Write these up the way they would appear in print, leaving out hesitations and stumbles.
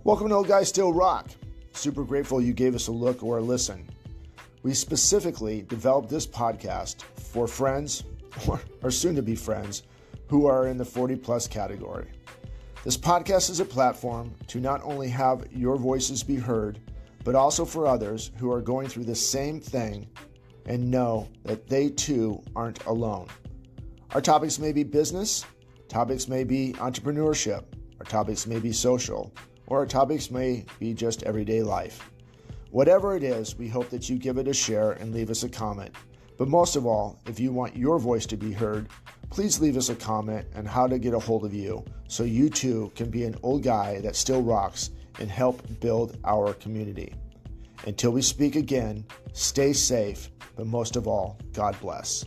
Welcome to Old Guys Still Rock. Super grateful you gave us a look or a listen. We specifically developed this podcast for friends, or soon-to-be friends, who are in the 40-plus category. This podcast is a platform to not only have your voices be heard, but also for others who are going through the same thing and know that they too aren't alone. Our topics may be business, topics may be entrepreneurship, our topics may be social, or our topics may be just everyday life. Whatever it is, we hope that you give it a share and leave us a comment. But most of all, if you want your voice to be heard, please leave us a comment on how to get a hold of you so you too can be an old guy that still rocks and help build our community. Until we speak again, stay safe, but most of all, God bless.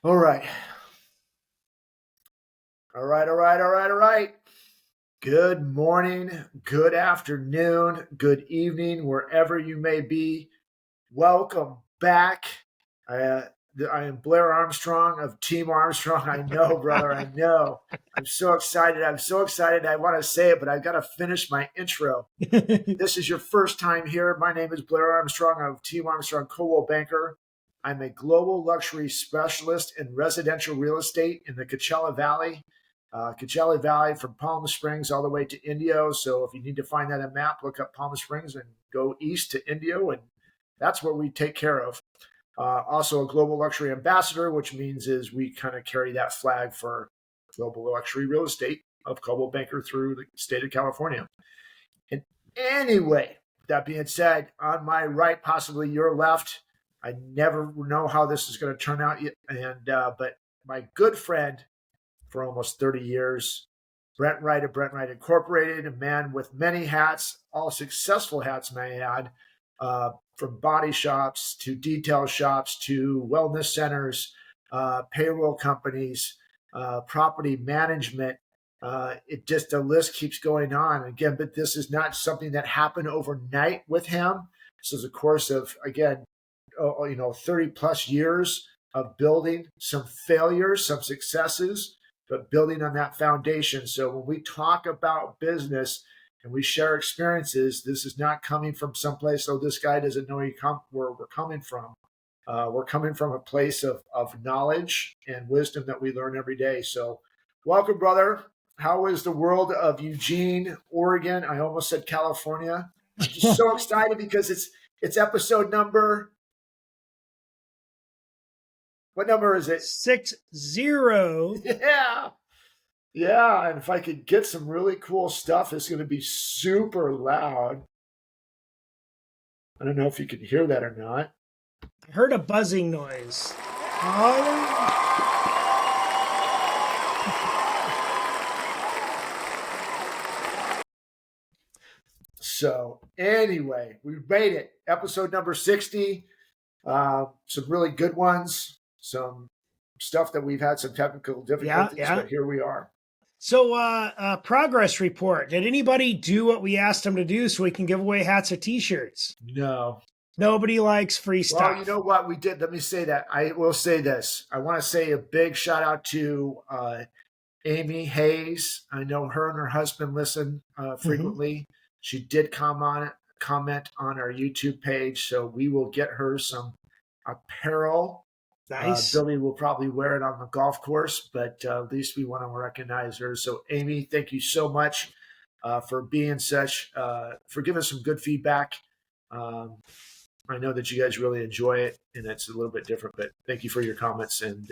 All right. Good morning, good afternoon, good evening, wherever you may be. Welcome back. I am Blair Armstrong of Team Armstrong. I know, brother, I know. I'm so excited. I want to say it, but I've got to finish my intro. This is your first time here. My name is Blair Armstrong of Team Armstrong Coldwell Banker. I'm a global luxury specialist in residential real estate in the Coachella Valley. Coachella Valley from Palm Springs all the way to Indio. So if you need to find that on a map, look up Palm Springs and go east to Indio, and that's what we take care of. Also a global luxury ambassador, which means is we kind of carry that flag for global luxury real estate of Coldwell Banker through the state of California. And anyway, that being said, on my right, possibly your left, I never know how this is going to turn out, but my good friend for almost 30 years, Brent Wright of Brent Wright Incorporated, a man with many hats, all successful hats, may I add, from body shops to detail shops to wellness centers, payroll companies, property management. The list keeps going on. Again, but this is not something that happened overnight with him. This is a course of, again, 30 plus years of building, some failures, some successes, but building on that foundation. So when we talk about business and we share experiences, this is not coming from someplace, oh, this guy doesn't know where we're coming from. We're coming from a place of knowledge and wisdom that we learn every day. So welcome, brother. How is the world of Eugene, Oregon? I almost said California. I'm just so excited because it's episode number. What number is it? 60. Yeah. And if I could get some really cool stuff, it's going to be super loud. I don't know if you can hear that or not. I heard a buzzing noise. So anyway, we made it. Episode number 60. Some really good ones. Some stuff that we've had some technical difficulties, but here we are. So progress report. Did anybody do what we asked them to do so we can give away hats or t-shirts? No. Nobody likes free stuff. Well, you know what? We did. Let me say that. I will say this. I want to say a big shout out to Amy Hayes. I know her and her husband listen frequently. Mm-hmm. She did comment on our YouTube page, so we will get her some apparel. Nice. Billy will probably wear it on the golf course, but at least we want to recognize her. So, Amy, thank you so much for being for giving us some good feedback. I know that you guys really enjoy it, and it's a little bit different, but thank you for your comments, and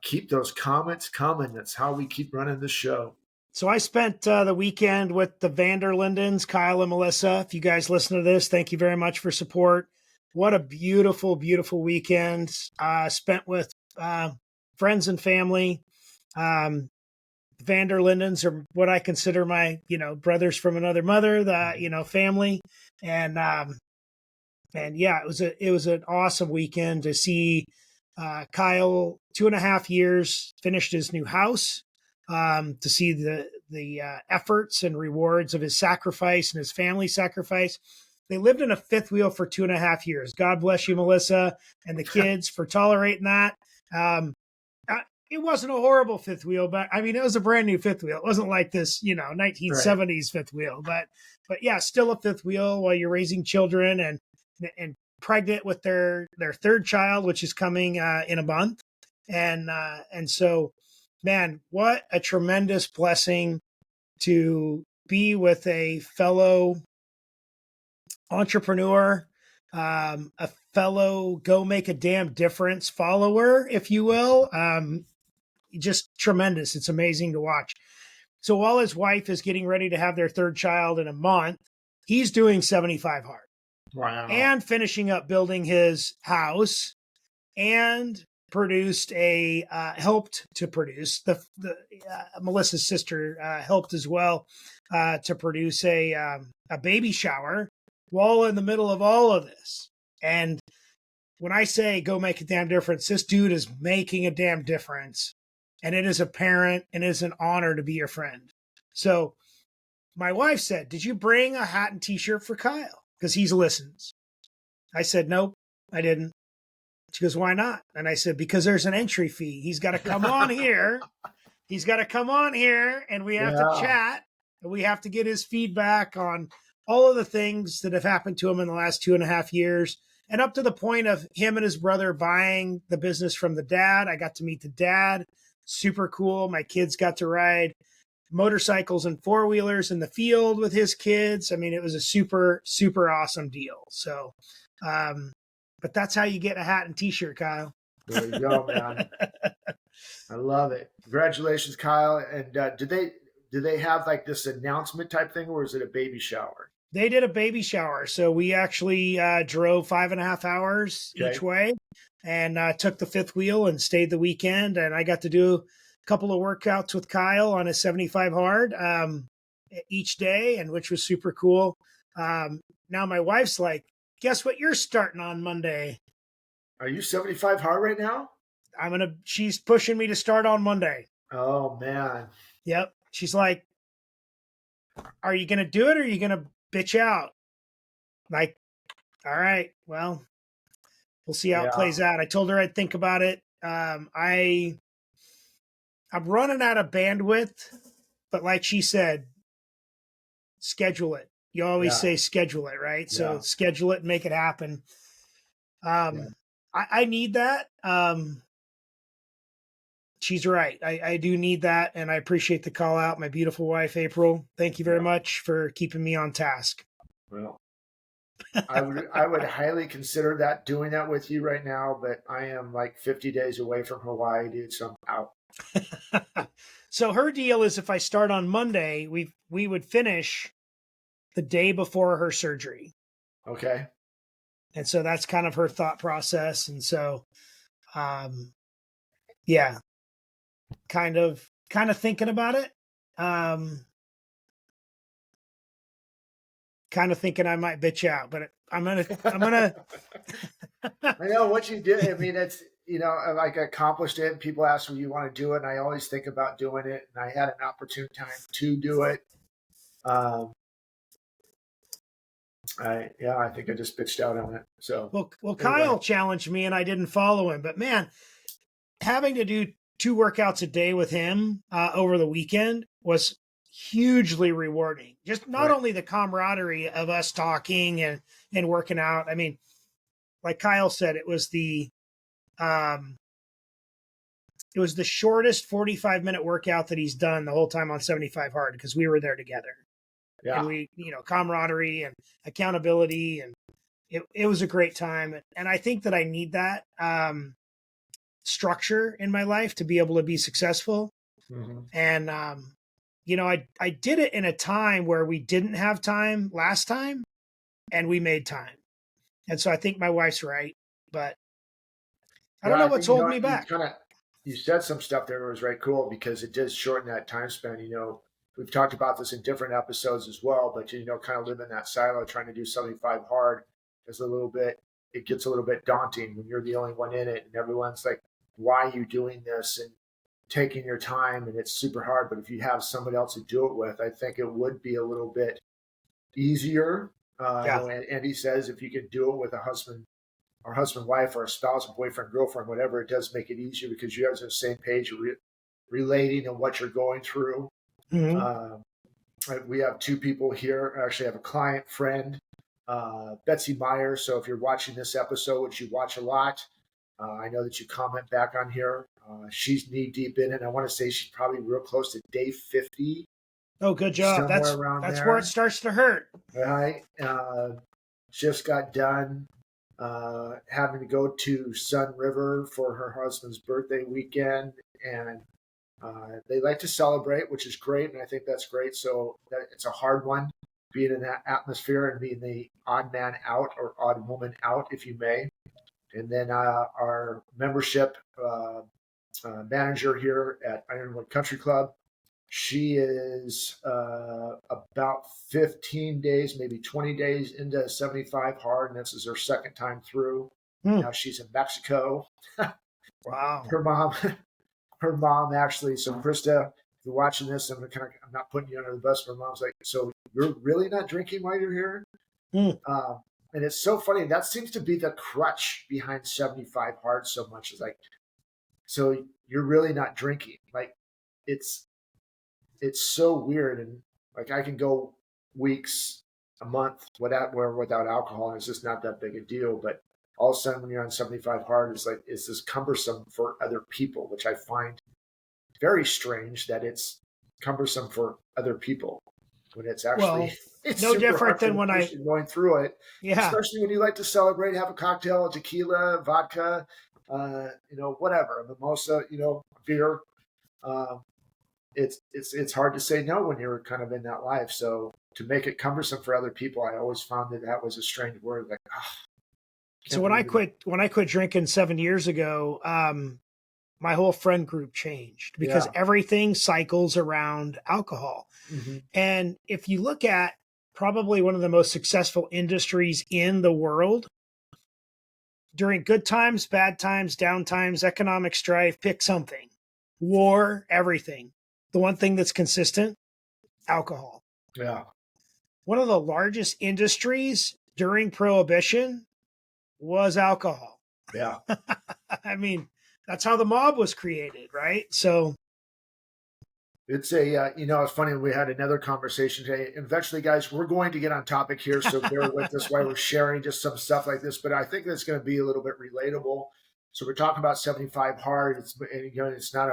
keep those comments coming. That's how we keep running the show. So I spent the weekend with the Vanderlindens, Kyle and Melissa. If you guys listen to this, thank you very much for support. What a beautiful, beautiful weekend spent with friends and family. Vanderlindens are what I consider my, brothers from another mother, family. And yeah, it was an awesome weekend to see Kyle, 2.5 years, finished his new house, to see the efforts and rewards of his sacrifice and his family sacrifice. They lived in a fifth wheel for 2.5 years. God bless you, Melissa, and the kids for tolerating that. it wasn't a horrible fifth wheel, but I mean, it was a brand new fifth wheel. It wasn't like this, Right. 1970s fifth wheel, but yeah, still a fifth wheel while you're raising children and pregnant with their third child, which is coming in a month. And so, man, what a tremendous blessing to be with a fellow entrepreneur, a fellow go make a damn difference follower, if you will. Just tremendous. It's amazing to watch. So while his wife is getting ready to have their third child in a month, he's doing 75 hard Wow. and finishing up building his house and produced a helped to produce the Melissa's sister helped as well to produce a baby shower while in the middle of all of this. And when I say go make a damn difference, this dude is making a damn difference. And it is apparent and it is an honor to be your friend. So my wife said, "Did you bring a hat and t-shirt for Kyle? Because he listens." I said, "Nope, I didn't." She goes, "Why not?" And I said, "Because there's an entry fee. He's got to come on here. He's got to come on here and we have to Yeah. chat and we have to get his feedback on all of the things that have happened to him in the last 2.5 years. And up to the point of him and his brother buying the business from the dad. I got to meet the dad. Super cool. My kids got to ride motorcycles and four-wheelers in the field with his kids. I mean, it was a super, super awesome deal. So, but that's how you get a hat and t-shirt, Kyle. There you go, man. I love it. Congratulations, Kyle. And did they have like this announcement type thing, or is it a baby shower? They did a baby shower. So we actually drove 5.5 hours each Okay. way and took the fifth wheel and stayed the weekend. And I got to do a couple of workouts with Kyle on his 75 hard each day, and which was super cool. Now my wife's like, "Guess what you're starting on Monday?" Are you 75 hard right now? She's pushing me to start on Monday. Oh man. Yep. She's like, "Are you going to do it or are you going to bitch out?" Like, all right, well, we'll see how it Yeah. plays out. I told her I'd think about it. I'm running out of bandwidth, but like she said, schedule it. You always Yeah. say schedule it, right? So Yeah. schedule it and make it happen. Yeah. I need that. She's right. I do need that, and I appreciate the call out. My beautiful wife, April. Thank you very Yeah. much for keeping me on task. Well, I would highly consider that doing that with you right now, but I am like 50 days away from Hawaii, dude. So I'm out. So her deal is if I start on Monday, we would finish the day before her surgery. Okay. And so that's kind of her thought process. And so yeah, kind of thinking about it. Kind of thinking I might bitch out, but I'm gonna I know what you did. I mean, it's, I like accomplished it. And people ask me, you want to do it? And I always think about doing it. And I had an opportune time to do it. Um, I think I just bitched out on it. So well, anyway, Kyle challenged me and I didn't follow him, but man, having to do 2 workouts a day with him over the weekend was hugely rewarding. Just not right. only the camaraderie of us talking and working out. I mean, like Kyle said, um, it was the shortest 45-minute workout that he's done the whole time on 75 hard because we were there together and Yeah. we, camaraderie and accountability, and it was a great time. And I think that I need that structure in my life to be able to be successful. Hmm. And I did it in a time where we didn't have time last time and we made time. And so I think my wife's right, but I don't Yeah. know I what's think, holding me you back. kind of, you said some stuff there that was very cool because it does shorten that time span. We've talked about this in different episodes as well, but, kind of live in that silo, trying to do 75 hard is it gets a little bit daunting when you're the only one in it and everyone's like, why are you doing this? And taking your time, and it's super hard. But if you have somebody else to do it with, I think it would be a little bit easier. Yeah. Andy says if you can do it with a husband or husband, wife, or a spouse, boyfriend, girlfriend, whatever, it does make it easier because you guys are on the same page, relating on what you're going through. Mm-hmm. We have two people here. I actually have a client friend, Betsy Meyer. So if you're watching this episode, which you watch a lot, I know that you comment back on here. She's knee deep in it. I want to say she's probably real close to day 50, Oh, good job. somewhere around That's where it there. starts to hurt. Right. Just got done having to go to Sun River for her husband's birthday weekend. And they like to celebrate, which is great. And I think that's great. So it's a hard one being in that atmosphere and being the odd man out or odd woman out, if you may. And then our membership manager here at Ironwood Country Club, she is about 15 days, maybe 20 days into 75 hard, and this is her second time through. Now she's in Mexico. Wow. Her mom, her mom actually. So Krista, if you're watching this, I'm not putting you under the bus. Her mom's like, so you're really not drinking while you're here? And it's so funny. That seems to be the crutch behind 75 hard so much. Is like, so you're really not drinking. Like, it's so weird. And like, I can go weeks, a month without alcohol, and it's just not that big a deal. But all of a sudden, when you're on 75 hard, it's this cumbersome for other people, which I find very strange that it's cumbersome for other people when it's actually it's no super different hard for than the when person going through it. Yeah. Especially when you like to celebrate, have a cocktail, tequila, vodka, whatever, a mimosa, beer. It's hard to say no when you're kind of in that life. So to make it cumbersome for other people, I always found that was a strange word. Like, so when I quit drinking 7 years ago, my whole friend group changed because everything cycles around alcohol. Mm-hmm. And if you look at probably one of the most successful industries in the world, during good times, bad times, down times, economic strife, pick something, war, everything. The one thing that's consistent, alcohol. Yeah. One of the largest industries during Prohibition was alcohol. Yeah. I mean, that's how the mob was created, right? So it's it's funny. We had another conversation today. Eventually, guys, we're going to get on topic here, so bear with us while we're sharing just some stuff like this. But I think that's going to be a little bit relatable. So we're talking about 75 hard. It's not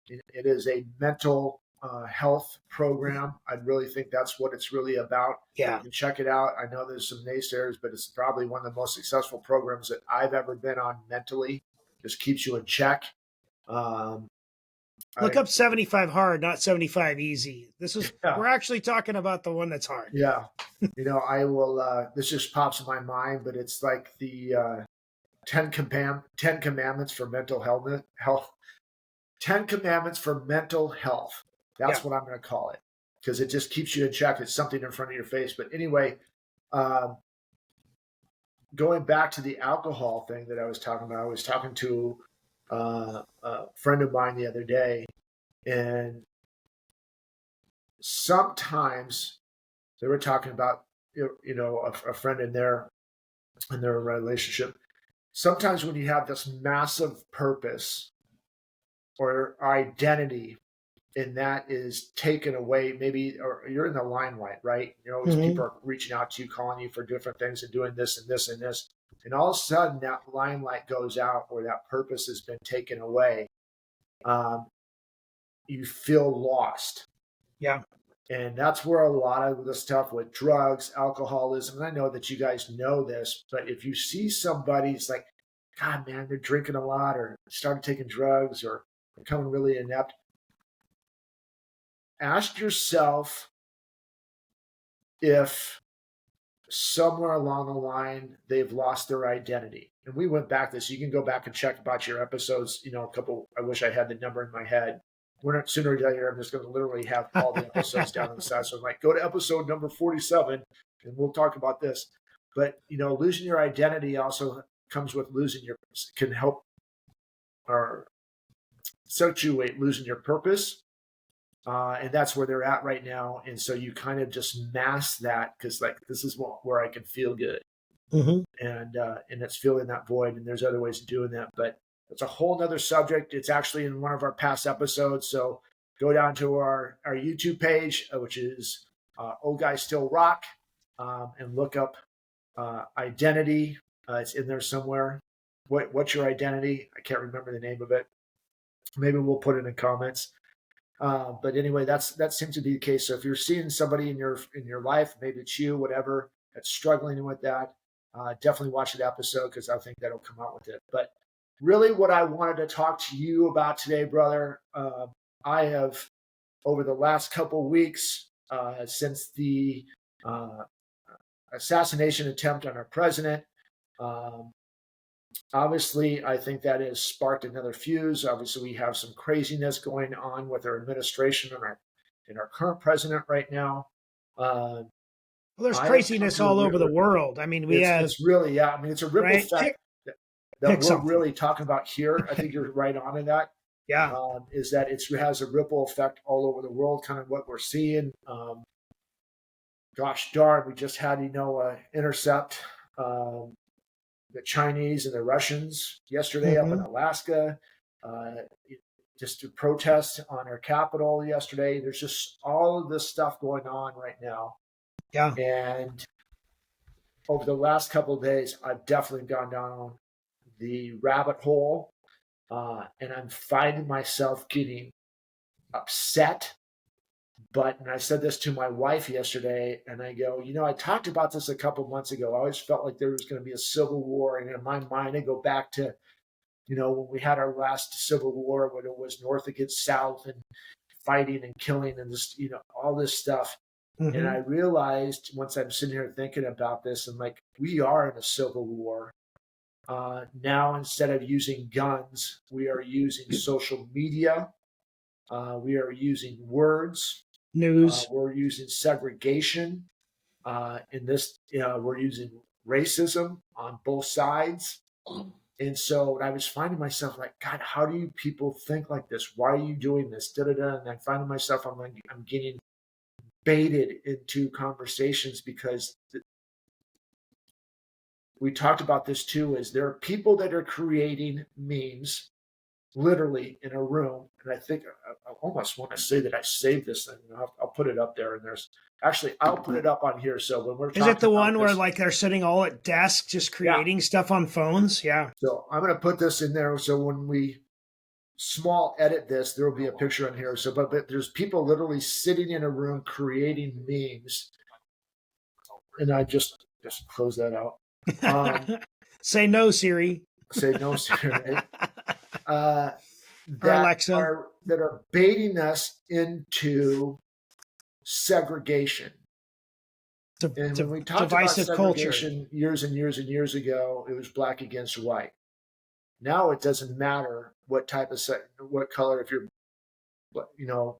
it is a mental health program. I really think that's what it's really about. Yeah. You can check it out. I know there's some naysayers, but it's probably one of the most successful programs that I've ever been on mentally. Just keeps you in check. Look up 75 hard, not 75 easy. We're actually talking about the one that's hard. Yeah. I will, this just pops in my mind, but it's like the 10 commandments for mental health. 10 commandments for mental health. That's what I'm going to call it because it just keeps you in check. It's something in front of your face. But anyway, going back to the alcohol thing that I was talking about, I was talking to a friend of mine the other day, and sometimes they were talking about a friend in their relationship. Sometimes when you have this massive purpose or identity and that is taken away, maybe, or you're in the limelight, right? People are reaching out to you, calling you for different things and doing this and this and this. And all of a sudden that limelight goes out or that purpose has been taken away. You feel lost. Yeah. And that's where a lot of the stuff with drugs, alcoholism, and I know that you guys know this, but if you see somebody, it's like, God, man, they're drinking a lot or started taking drugs or becoming really inept. Ask yourself if somewhere along the line they've lost their identity. And we went back this. You can go back and check about your episodes. I wish I had the number in my head. We're not sooner or later. I'm just going to literally have all the episodes down on the side. So I'm like, go to episode number 47 and we'll talk about this. But, losing your identity also comes with can help or accentuate losing your purpose. And that's where they're at right now. And so you kind of just mask that because this is where I can feel good. Hmm. and it's filling that void. And there's other ways of doing that, but it's a whole nother subject. It's actually in one of our past episodes. So go down to our YouTube page, which is Old Guys Still Rock, and look up identity. It's in there somewhere. What's your identity? I can't remember the name of it. Maybe we'll put it in comments. But anyway, that seems to be the case. So if you're seeing somebody in your life, maybe it's you, whatever, that's struggling with that, definitely watch the episode because I think that'll come out with it. But really, what I wanted to talk to you about today, brother, I have over the last couple weeks since the uh, assassination attempt on our president. Um, Obviously, I think that has sparked another fuse. Obviously, we have some craziness going on with our administration and our current president right now. Uh, Well, there's I have come craziness to a all over the world. I mean, we have, it's really, yeah. I mean, it's a ripple right? effect that Pick we're something. really talking about here. I think you're right on in that. Yeah. Is that it has a ripple effect all over the world? Kind of what we're seeing. Gosh darn, we just had intercept. The Chinese and the Russians yesterday up in Hmm. Alaska, uh, just to protest on our capital yesterday. There's just all of this stuff going on right now. Yeah. And over the last couple of days, I've definitely gone down the rabbit hole, and I'm finding myself getting upset. And I said this to my wife yesterday, and I go, I talked about this a couple of months ago. I always felt like there was going to be a civil war. And in my mind, I go back to when we had our last civil war, when it was North against South and fighting and killing and just, all this stuff. And I Hmm. realized once I'm sitting here thinking about this, I'm like, we are in a civil war. Now, instead of using guns, we are using social media. We are using words. News. We're using segregation. In this, we're using racism on both sides. And so I was finding myself like, God, how do you people think like this? Why are you doing this? Da da da. And I find myself, I'm getting baited into conversations because we talked about this too. Is there are people that are creating memes literally in a room, and I think I almost want to say that I saved this thing. I'll put it up there, and I'll put it up on here. So when we're Is it talking the about one where this, like they're sitting all at desks just yeah. creating stuff on phones? Yeah. So I'm going to put this in there. So when we small edit this, there will be a picture on here. So, but there's people literally sitting in a room creating memes, and I just close that out. Say no, Siri. Say no, sir. Uh, Or Alexa. that are baiting us into segregation. And when we talked about Divisive culture. segregation years and years and years ago, it was black against white. Now it doesn't matter what type of what color, if you're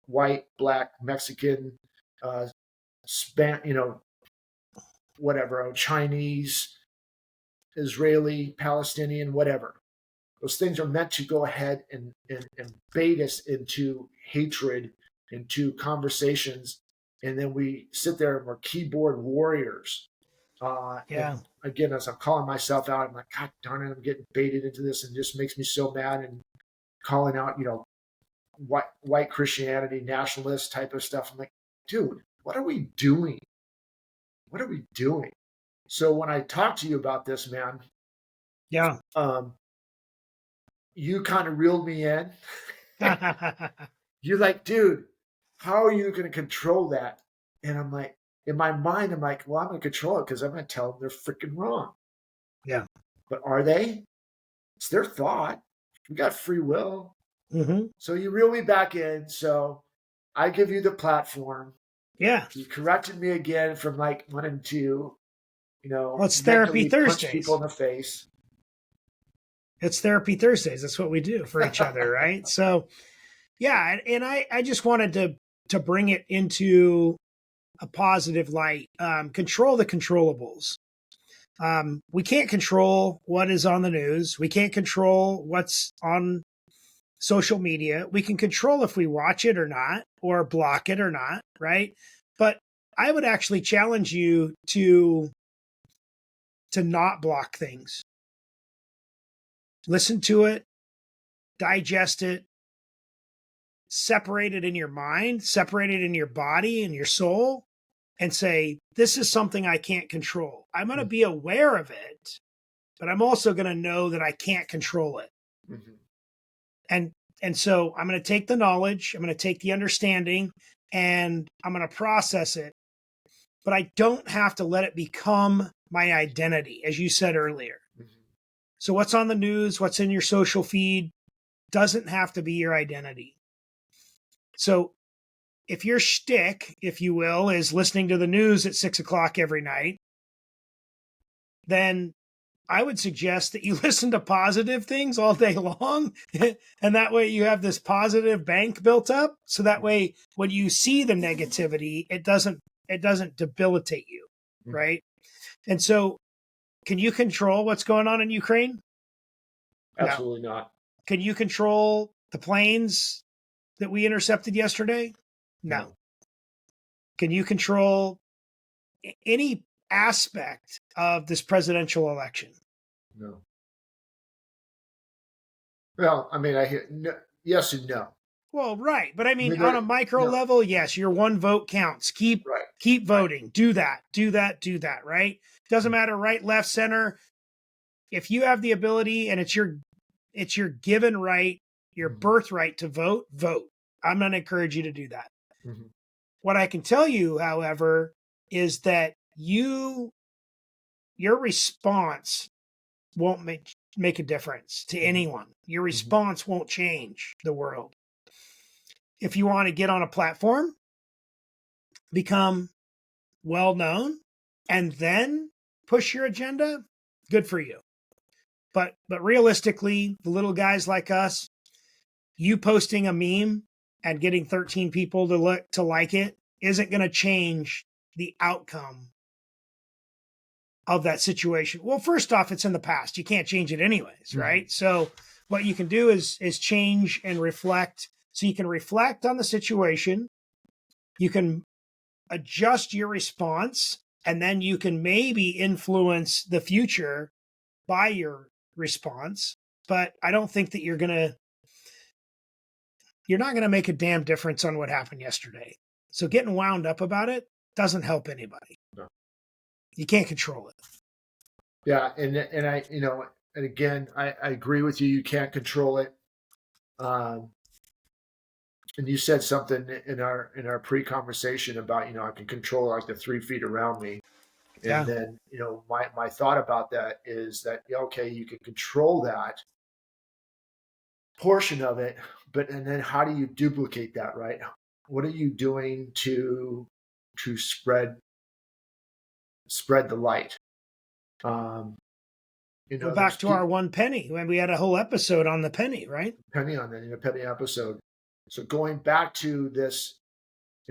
white, black, Mexican, whatever, Chinese, Israeli, Palestinian, whatever. Those things are meant to go ahead and bait us into hatred, into conversations. And then we sit there and we're keyboard warriors. And Yeah. again, as I'm calling myself out, I'm like, God darn it, I'm getting baited into this, and it just makes me so mad. And calling out, white Christianity, nationalist type of stuff. I'm like, dude, what are we doing? What are we doing? So when I talk to you about this, man, Yeah. um, you kind of reeled me in. You're like, dude, how are you going to control that? And I'm like, in my mind, I'm like, well, I'm going to control it because I'm going to tell them they're freaking wrong. Yeah. But are they? It's their thought. We got free will. Hmm. So you reel me back in. So I give you the platform. Yeah. You corrected me again from like wanting to, Well, it's Therapy mentally punch people Thursdays. in the face. It's Therapy Thursdays. That's what we do for each other, right? So, yeah, and I just wanted to bring it into a positive light. Control the controllables. We can't control what is on the news. We can't control what's on social media. We can control if we watch it or not, or block it or not, right? But I would actually challenge you to to not block things. Listen to it, digest it, separate it in your mind, separate it in your body and your soul, and say, this is something I can't control. I'm going to be aware of it, but I'm also going to know that I can't control it. Mm-hmm. And so I'm going to take the knowledge, I'm going to take the understanding, and I'm going to process it. But I don't have to let it become my identity, as you said earlier. Mm-hmm. So what's on the news, what's in your social feed, doesn't have to be your identity. So if your shtick, if you will, is listening to the news at 6:00 every night, then I would suggest that you listen to positive things all day long. And that way you have this positive bank built up. So that way, when you see the negativity, it doesn't debilitate you. Mm-hmm. Right. And so can you control what's going on in Ukraine? Absolutely not. Can you control the planes that we intercepted yesterday? No. Can you control any aspect of this presidential election? No. Well, I mean, I hear no, yes and no. Well, right. But I mean, on a There, micro no, level, yes, your one vote counts. Keep right, keep right. voting. Do that, right? Doesn't matter right, left, center. If you have the ability and it's your given right, your birthright to vote, vote. I'm going to encourage you to do that. Mm-hmm. What I can tell you, however, is that your response won't make a difference to anyone. Your response won't change the world. If you want to get on a platform, become well known, and then push your agenda, good for you. But realistically, the little guys like us, you posting a meme and getting 13 people to like it isn't going to change the outcome of that situation. Well, first off, it's in the past. You can't change it anyways, right? So what you can do is change and reflect. So you can reflect on the situation. You can adjust your response, and then you can maybe influence the future by your response. But I don't think that you're not going to make a damn difference on what happened yesterday. So getting wound up about it doesn't help anybody. No. You can't control it. Yeah, and I, and again, I agree with you. You can't control it. And you said something in our pre-conversation about, I can control like the 3 feet around me. And Yeah. then, my thought about that is that, okay, you can control that portion of it, and then how do you duplicate that, right? What are you doing to spread the light? Go There's back to our one penny when we had a whole episode on the penny, right? penny on that in a penny episode. So going back to this,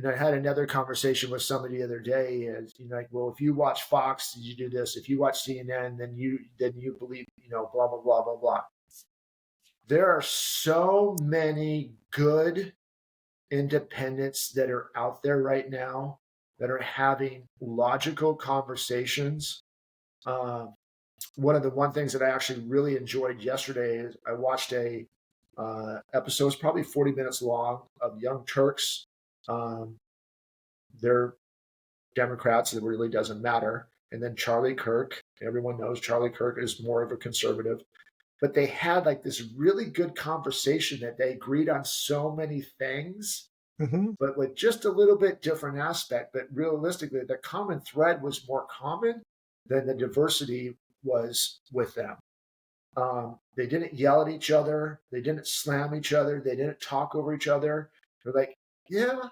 I had another conversation with somebody the other day. Is like, well, if you watch Fox, you do this. If you watch CNN, then you believe, blah blah blah blah blah. There are so many good independents that are out there right now that are having logical conversations. One of the things that I actually really enjoyed yesterday is I watched a episode, it's probably 40 minutes long, of Young Turks. They're Democrats, it really doesn't matter. And then Charlie Kirk, everyone knows Charlie Kirk is more of a conservative. But they had like this really good conversation that they agreed on so many things, but with just a little bit different aspect. But realistically, the common thread was more common than the diversity was with them. They didn't yell at each other. They didn't slam each other. They didn't talk over each other. They're like, yeah,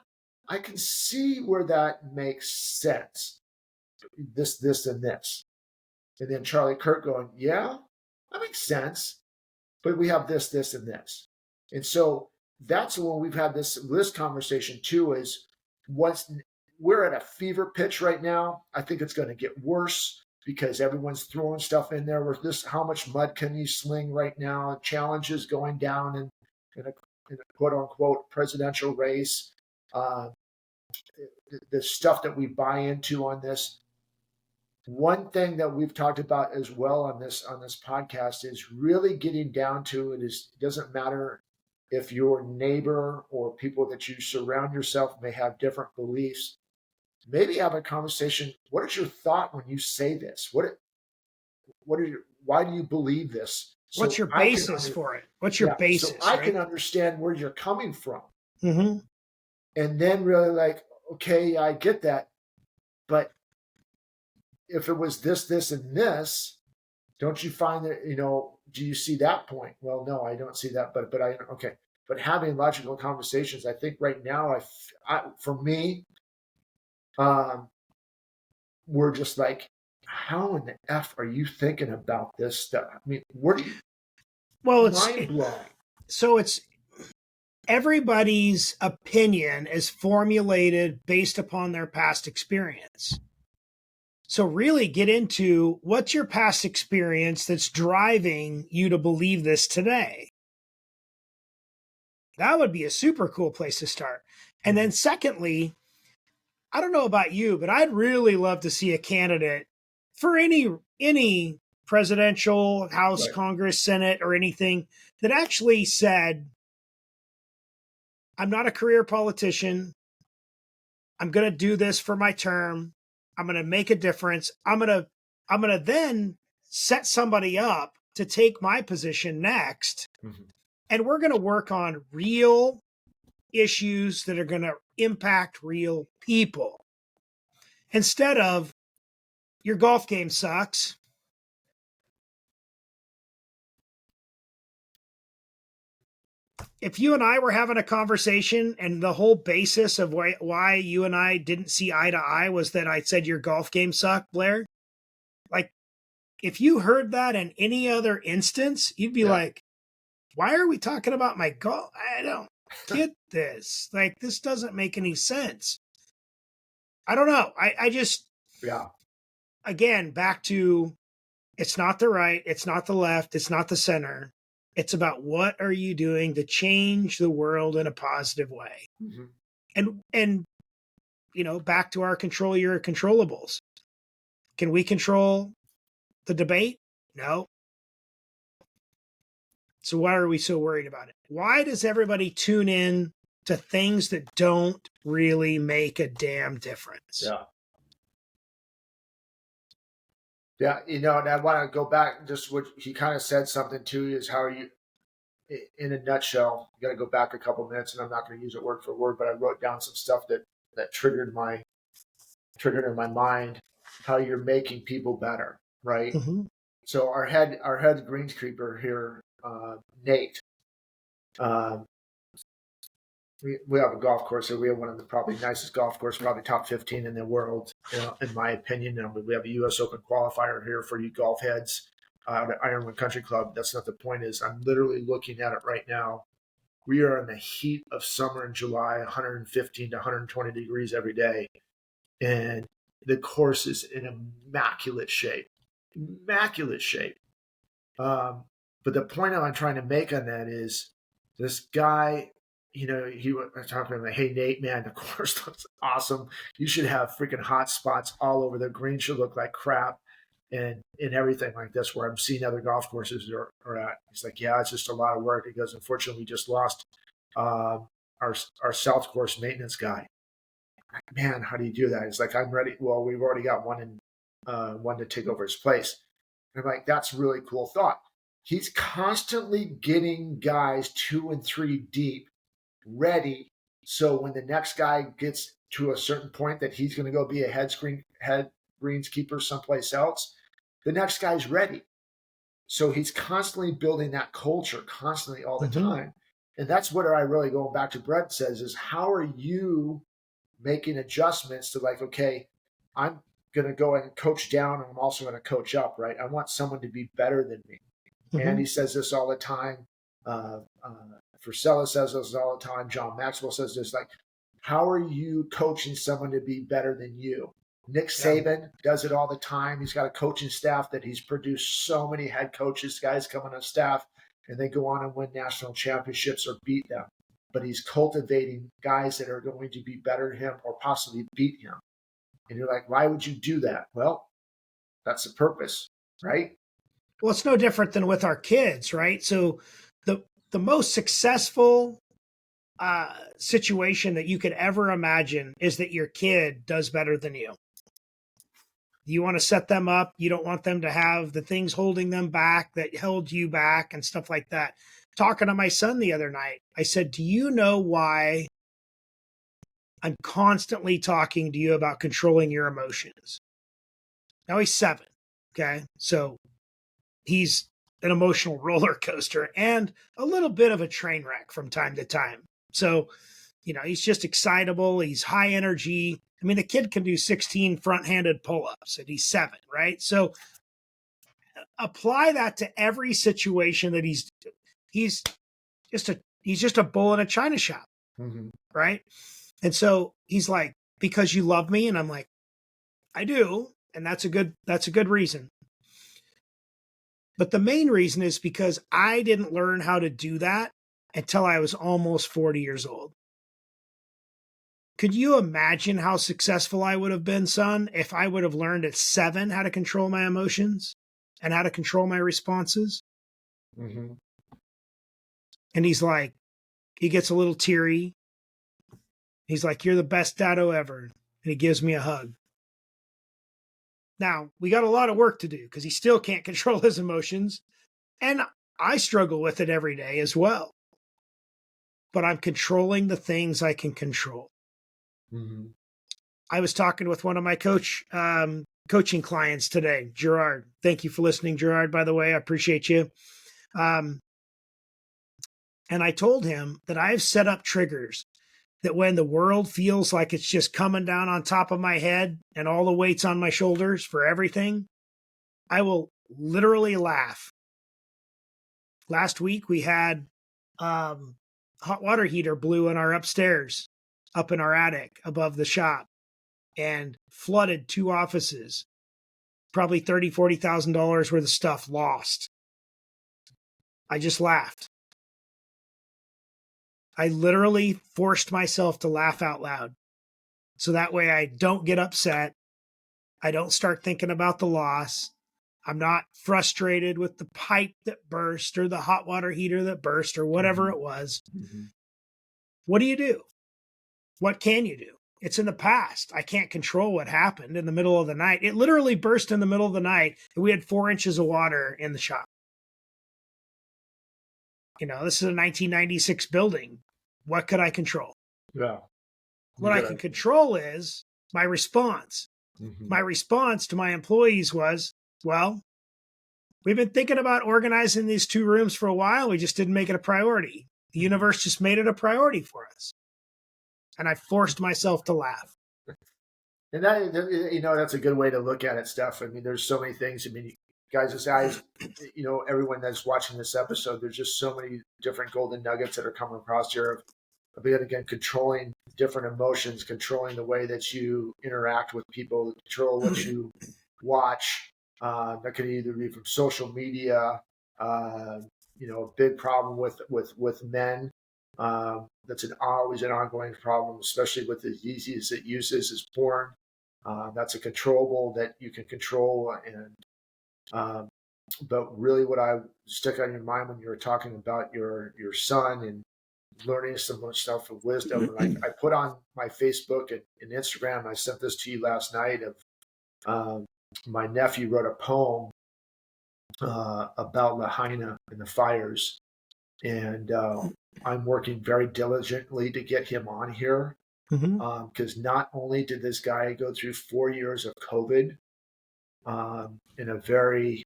I can see where that makes sense. This, and this. And then Charlie Kirk going, yeah, that makes sense. But we have this, and this. And so that's when we've had this conversation too, is we're at a fever pitch right now. I think it's going to get worse because everyone's throwing stuff in there with this. How much mud can you sling right now? Challenges going down in a quote unquote presidential race. The stuff that we buy into on this, one thing that we've talked about as well on this podcast is really getting down to it. It doesn't matter if your neighbor or people that you surround yourself may have different beliefs. Maybe have a conversation. What is your thought when you say this? What are your, why do you believe this? What's So your I can basis for it? What's your so basis, I right? can understand where you're coming from. Mm-hmm. And then really like, okay, I get that. But if it was this, and this, don't you find that, do you see that point? Well, no, I don't see that. But okay. But having logical conversations, I think right now, for me, um, we're just like, how in the F are you thinking about this stuff? I mean, what are you, Well, mind blowing? so it's everybody's opinion is formulated based upon their past experience. So really get into what's your past experience that's driving you to believe this today. That would be a super cool place to start. And then secondly, I don't know about you, but I'd really love to see a candidate for any presidential, House, Right. Congress, Senate, or anything that actually said, I'm not a career politician. I'm going to do this for my term. I'm going to make a difference. I'm going to then set somebody up to take my position next. Mm-hmm. And we're going to work on real issues that are going to impact real people instead of your golf game sucks. If you and I were having a conversation and the whole basis of why you and I didn't see eye to eye was that I said your golf game sucked, Blair, like if you heard that in any other instance, you'd be like, why are we talking about my golf? I don't get this. Like, this doesn't make any sense. I don't know. I just, again, back to it's not the right, it's not the left, it's not the center. It's about what are you doing to change the world in a positive way. Mm-hmm. And back to our control your controllables. Can we control the debate? No. So why are we so worried about it? Why does everybody tune in to things that don't really make a damn difference? Yeah. Yeah, and I want to go back. Just what he kind of said something too is how you, in a nutshell, you got to go back a couple minutes, and I'm not going to use it word for word, but I wrote down some stuff that triggered in my mind how you're making people better, right? Mm-hmm. So our head greenskeeper here, Nate. Um, we have a golf course here. We have one of the probably nicest golf courses, probably top 15 in the world, in my opinion. And we have a U.S. Open qualifier here for you golf heads at Ironwood Country Club. That's not the point. Is I'm literally looking at it right now. We are in the heat of summer in July, 115 to 120 degrees every day, and the course is in immaculate shape. Immaculate shape. But the point I'm trying to make on that is this guy, he was talking about, hey, Nate, man, the course looks awesome. You should have freaking hot spots all over. The green should look like crap and everything like this, where I'm seeing other golf courses are at. He's like, yeah, it's just a lot of work. He goes, unfortunately, we just lost our South course maintenance guy. Man, how do you do that? He's like, I'm ready. Well, we've already got one to take over his place. And I'm like, that's a really cool thought. He's constantly getting guys 2 and 3 deep ready. So when the next guy gets to a certain point that he's going to go be a head greenskeeper someplace else, the next guy's ready. So he's constantly building that culture constantly all the time. And that's what I really, going back to Brett says, is how are you making adjustments to like, okay, I'm going to go and coach down and I'm also going to coach up, right? I want someone to be better than me. Andy says this all the time. Frisella says this all the time. John Maxwell says this. Like, how are you coaching someone to be better than you? Nick Saban does it all the time. He's got a coaching staff that he's produced so many head coaches, guys coming on staff, and they go on and win national championships or beat them. But he's cultivating guys that are going to be better than him or possibly beat him. And you're like, why would you do that? Well, That's the purpose, right? Well, it's no different than with our kids, right? So the most successful situation that you could ever imagine is that your kid does better than you. You want to set them up. You don't want them to have the things holding them back that held you back and stuff like that. Talking to my son the other night, I said, do you know why I'm constantly talking to you about controlling your emotions? Now he's 7. Okay. So he's an emotional roller coaster and a little bit of a train wreck from time to time. So, he's just excitable. He's high energy. I mean, the kid can do 16 front handed pull ups and he's 7, right? So apply that to every situation that he's just a bull in a china shop. Mm-hmm. Right. And so he's like, because you love me. And I'm like, I do. And that's a good reason. But the main reason is because I didn't learn how to do that until I was almost 40 years old. Could you imagine how successful I would have been, son, if I would have learned at 7 how to control my emotions and how to control my responses? Mm-hmm. And he's like, he gets a little teary. He's like, you're the best daddo ever. And he gives me a hug. Now, we got a lot of work to do because he still can't control his emotions. And I struggle with it every day as well. But I'm controlling the things I can control. Mm-hmm. I was talking with one of my coaching clients today, Gerard. Thank you for listening, Gerard, by the way. I appreciate you. And I told him that I've set up triggers that when the world feels like it's just coming down on top of my head and all the weight's on my shoulders for everything, I will literally laugh. Last week we had hot water heater blew in our upstairs, up in our attic above the shop, and flooded 2 offices. Probably $30,000-$40,000 worth of stuff lost. I just laughed. I literally forced myself to laugh out loud. So that way I don't get upset. I don't start thinking about the loss. I'm not frustrated with the pipe that burst or the hot water heater that burst or whatever Mm-hmm. it was. Mm-hmm. What do you do? What can you do? It's in the past. I can't control what happened in the middle of the night. It literally burst in the middle of the night and we had 4 inches of water in the shop. This is a 1996 building. What could I control? Yeah. What I can control is my response. Mm-hmm. My response to my employees was, well, we've been thinking about organizing these 2 rooms for a while. We just didn't make it a priority. The universe just made it a priority for us. And I forced myself to laugh. And that's a good way to look at it, Steph. I mean, there's so many things. I mean, guys, everyone that's watching this episode, there's just so many different golden nuggets that are coming across here of again, controlling different emotions, controlling the way that you interact with people, control what you watch. That could either be from social media, a big problem with men. That's always an ongoing problem, especially with the easiest it uses is porn. That's a controllable that you can control. And but really, what I stuck on your mind when you were talking about your son and learning so much stuff of wisdom, and I put on my Facebook and Instagram. I sent this to you last night. Of my nephew wrote a poem about Lahaina and the fires, and I'm working very diligently to get him on here because not only did this guy go through 4 years of COVID in a very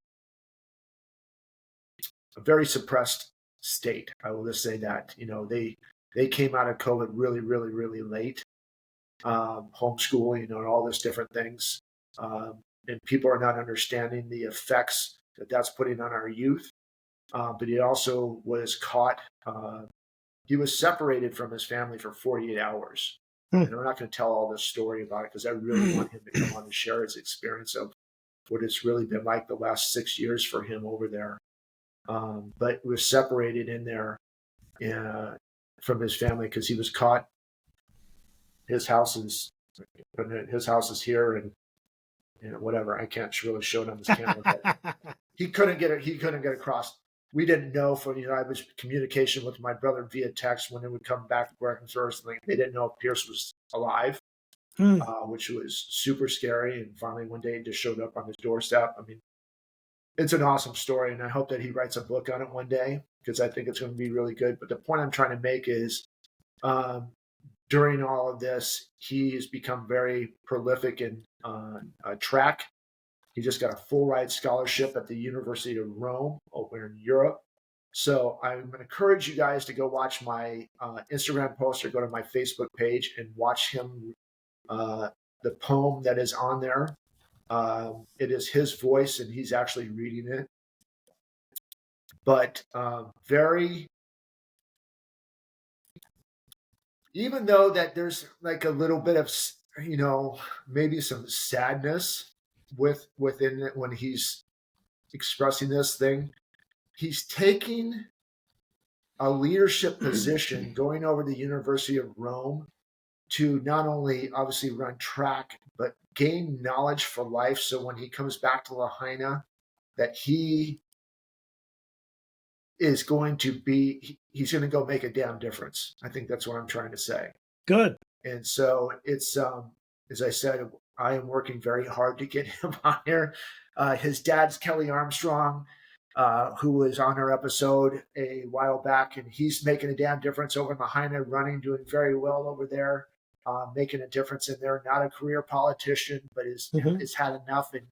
suppressed state, I will just say that they came out of COVID really, really, really late, homeschooling and all these different things, and people are not understanding the effects that that's putting on our youth. But he also was caught. He was separated from his family for 48 hours. And I'm not going to tell all this story about it because I really want him to come on and share his experience of what it's really been like the last 6 years for him over there. But was separated in there from his family because he was caught. His house is here, and whatever. I can't really show it on this camera, but he couldn't get it. He couldn't get across. We didn't know I was communication with my brother via text when it would come back to work and sort of something. They didn't know if Pierce was alive, Hmm. which was super scary. And finally, one day, it just showed up on his doorstep. I mean, it's an awesome story, and I hope that he writes a book on it one day because I think it's going to be really good. But the point I'm trying to make is, um, during all of this, he has become very prolific in track. He just got a full ride scholarship at the University of Rome over in Europe. So I'm going to encourage you guys to go watch my Instagram post or go to my Facebook page and watch him, the poem that is on there. It is his voice, and he's actually reading it. But very, even though that there's like a little bit of, maybe some sadness within it when he's expressing this thing, he's taking a leadership position going over to the University of Rome to not only obviously run track, but gain knowledge for life. So when he comes back to Lahaina, that he is going to be, he's going to go make a damn difference. I think that's what I'm trying to say. Good. And so it's, as I said, I am working very hard to get him on here. His dad's Kelly Armstrong, who was on our episode a while back, and he's making a damn difference over in Lahaina, running, doing very well over there, making a difference in there. Not a career politician, but has had enough, and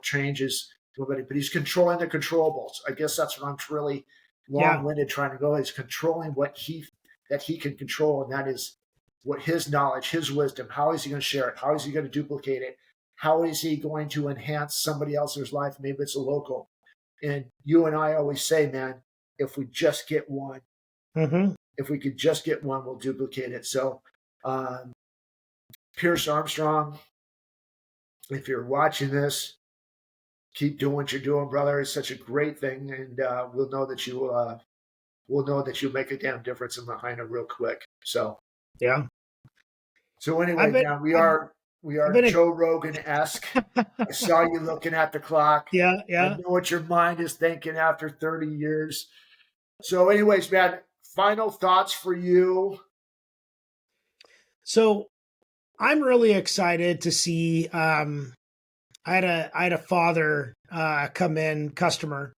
changes. But he's controlling the controllables. I guess that's what I'm really long-winded trying to go. Is controlling that he can control, and that is what his knowledge, his wisdom. How is he going to share it? How is he going to duplicate it? How is he going to enhance somebody else's life? Maybe it's a local. And you and I always say, man, if we just get one, if we could just get one, we'll duplicate it. So, Pierce Armstrong, if you're watching this, keep doing what you're doing, brother. It's such a great thing, and we'll know that you make a damn difference in Lahaina real quick. So, yeah. So anyway, man, we are Joe Rogan-esque. I saw you looking at the clock. Yeah. I know what your mind is thinking after 30 years. So anyways, man, final thoughts for you. So I'm really excited to see, I had a father come in, customer,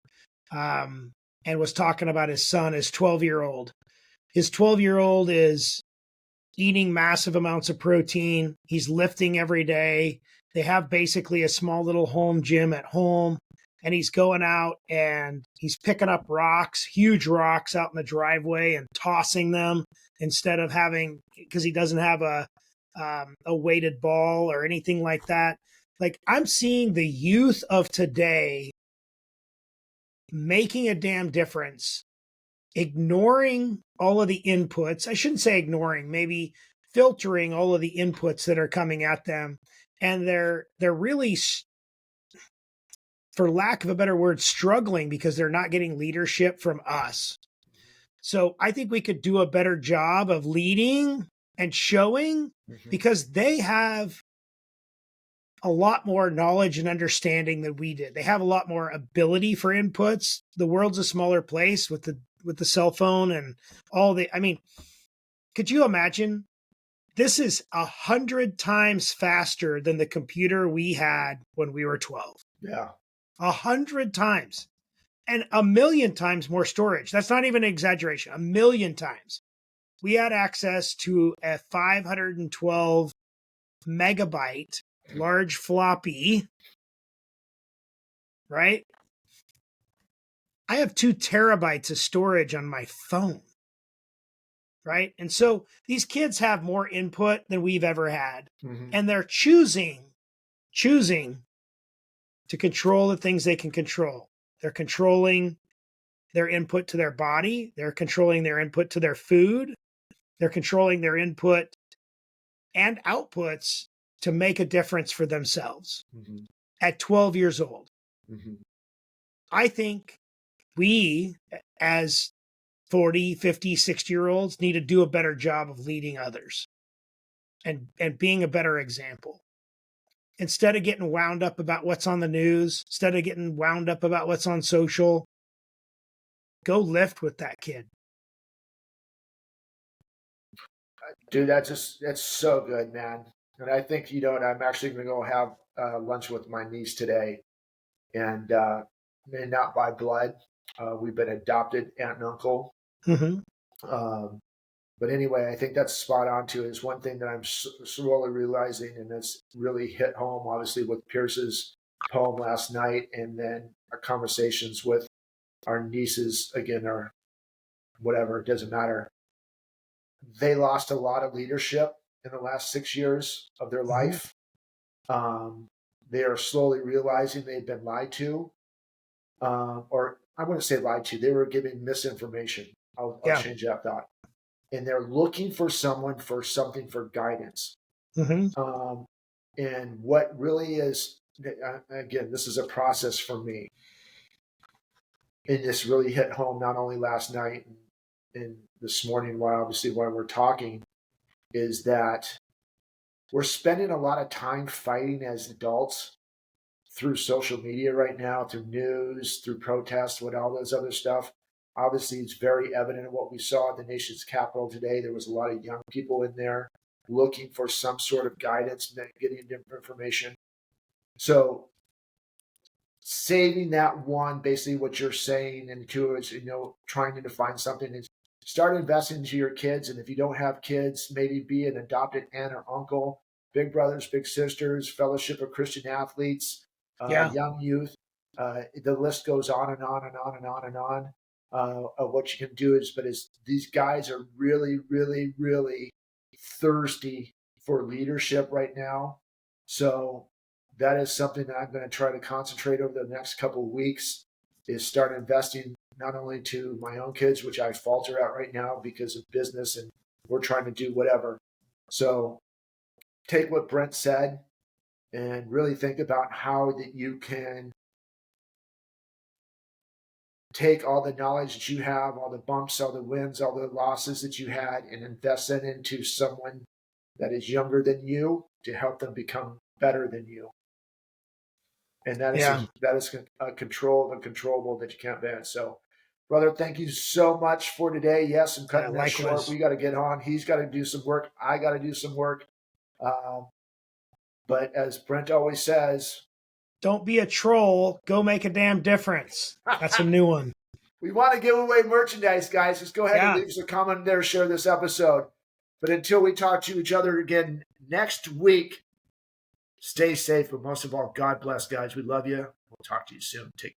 and was talking about his son, his 12-year-old. His 12-year-old is eating massive amounts of protein. He's lifting every day. They have basically a small little home gym at home, and he's going out and he's picking up rocks, huge rocks out in the driveway, and tossing them instead of having, because he doesn't have a weighted ball or anything like that. Like, I'm seeing the youth of today making a damn difference, ignoring all of the inputs. I shouldn't say ignoring, maybe filtering all of the inputs that are coming at them. And they're really, for lack of a better word, struggling because they're not getting leadership from us. So I think we could do a better job of leading and showing, because they have a lot more knowledge and understanding than we did. They have a lot more ability for inputs. The world's a smaller place with the cell phone and all the, I mean, could you imagine? This is 100 times faster than the computer we had when we were 12. Yeah. 100 times. And 1,000,000 times more storage. That's not even an exaggeration. 1,000,000 times. We had access to a 512 megabyte large floppy, right? I have 2 terabytes of storage on my phone, right? And so these kids have more input than we've ever had. And they're choosing to control the things they can control. They're controlling their input to their body. They're controlling their input to their food. They're controlling their input and outputs to make a difference for themselves at 12 years old. I think we, as 40, 50, 60-year-olds, need to do a better job of leading others and being a better example. instead of getting wound up about what's on the news, instead of getting wound up about what's on social, go lift with that kid. Dude, that's so good, man. And I think, I'm actually going to go have lunch with my niece today, and not by blood. We've been adopted aunt and uncle. Mm-hmm. But anyway, I think that's spot on too. Is one thing that I'm slowly realizing, and that's really hit home, obviously, with Pierce's poem last night, and then our conversations with our nieces again, or whatever, it doesn't matter. They lost a lot of leadership in the last 6 years of their life. They are slowly realizing they've been lied to, or I wouldn't say lied to. They were giving misinformation. I'll change that thought. And they're looking for someone for something for guidance. Mm-hmm. And what really is, again, this is a process for me. And this really hit home not only last night and this morning, while we're talking, is that we're spending a lot of time fighting as adults through social media right now, through news, through protests, with all those other stuff. Obviously, it's very evident in what we saw at the nation's capital today. There was a lot of young people in there looking for some sort of guidance and getting different information. So saving that one, basically what you're saying, and two is, trying to find something is start investing into your kids. And if you don't have kids, maybe be an adopted aunt or uncle, big brothers, big sisters, fellowship of Christian athletes, young youth. The list goes on and on and on and on and on of what you can do. But these guys are really, really, really thirsty for leadership right now. So that is something that I'm going to try to concentrate over the next couple of weeks, is start investing not only to my own kids, which I falter at right now because of business and we're trying to do whatever. So take what Brent said and really think about how that you can take all the knowledge that you have, all the bumps, all the wins, all the losses that you had, and invest it into someone that is younger than you to help them become better than you. And that is a controllable that you can't ban. So, brother, thank you so much for today. Yes, I'm cutting that short. We got to get on. He's got to do some work. I got to do some work. But as Brent always says, don't be a troll. Go make a damn difference. That's a new one. We want to give away merchandise, guys. Just go ahead and leave us a comment there, share this episode. But until we talk to each other again next week, stay safe. But most of all, God bless, guys. We love you. We'll talk to you soon. Take care.